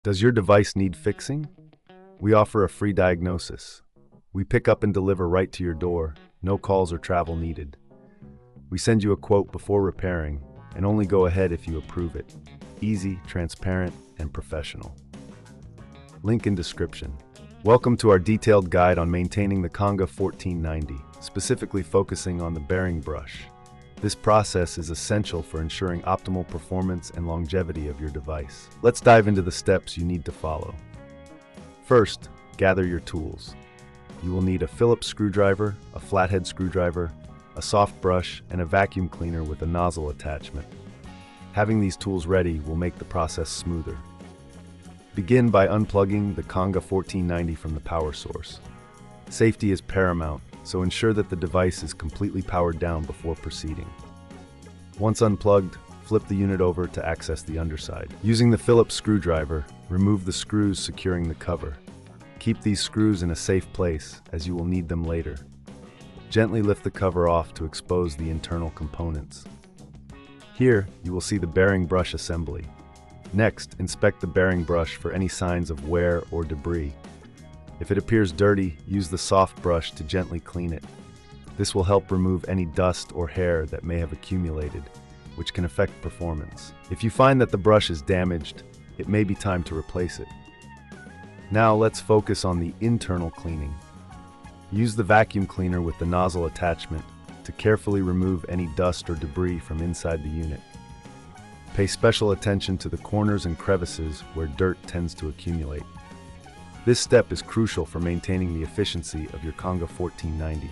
Does your device need fixing? We offer a free diagnosis. We pick up and deliver right to your door, no calls or travel needed. We send you a quote before repairing, and only go ahead if you approve it. Easy, transparent, and professional. Link in description. Welcome to our detailed guide on maintaining the Conga 1490, specifically focusing on the bearing brush. This process is essential for ensuring optimal performance and longevity of your device. Let's dive into the steps you need to follow. First, gather your tools. You will need a Phillips screwdriver, a flathead screwdriver, a soft brush, and a vacuum cleaner with a nozzle attachment. Having these tools ready will make the process smoother. Begin by unplugging the Conga 1490 from the power source. Safety is paramount, so ensure that the device is completely powered down before proceeding. Once unplugged, flip the unit over to access the underside. Using the Phillips screwdriver, remove the screws securing the cover. Keep these screws in a safe place, as you will need them later. Gently lift the cover off to expose the internal components. Here, you will see the bearing brush assembly. Next, inspect the bearing brush for any signs of wear or debris. If it appears dirty, use the soft brush to gently clean it. This will help remove any dust or hair that may have accumulated, which can affect performance. If you find that the brush is damaged, it may be time to replace it. Now let's focus on the internal cleaning. Use the vacuum cleaner with the nozzle attachment to carefully remove any dust or debris from inside the unit. Pay special attention to the corners and crevices where dirt tends to accumulate. This step is crucial for maintaining the efficiency of your Conga 1490.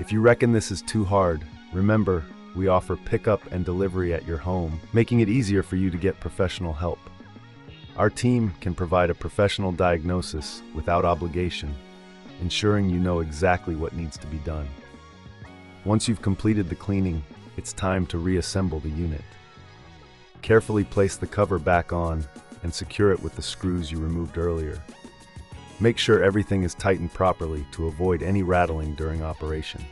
If you reckon this is too hard, remember, we offer pickup and delivery at your home, making it easier for you to get professional help. Our team can provide a professional diagnosis without obligation, ensuring you know exactly what needs to be done. Once you've completed the cleaning, it's time to reassemble the unit. Carefully place the cover back on and secure it with the screws you removed earlier. Make sure everything is tightened properly to avoid any rattling during operation.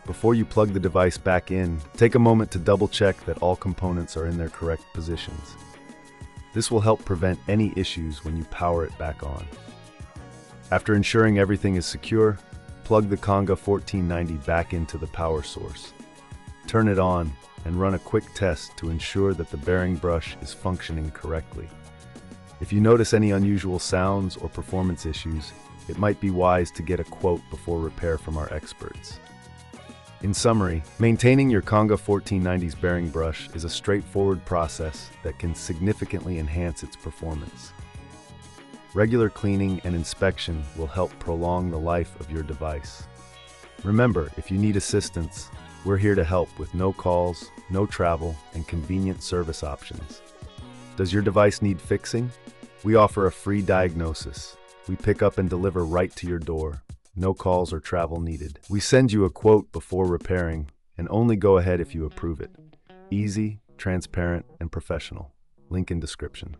Before you plug the device back in, take a moment to double-check that all components are in their correct positions. This will help prevent any issues when you power it back on. After ensuring everything is secure, plug the Conga 1490 back into the power source. Turn it on and run a quick test to ensure that the bearing brush is functioning correctly. If you notice any unusual sounds or performance issues, it might be wise to get a quote before repair from our experts. In summary, maintaining your Conga 1490's bearing brush is a straightforward process that can significantly enhance its performance. Regular cleaning and inspection will help prolong the life of your device. Remember, if you need assistance, we're here to help with no calls, no travel, and convenient service options. Does your device need fixing? We offer a free diagnosis. We pick up and deliver right to your door. No calls or travel needed. We send you a quote before repairing, and only go ahead if you approve it. Easy, transparent, and professional. Link in description.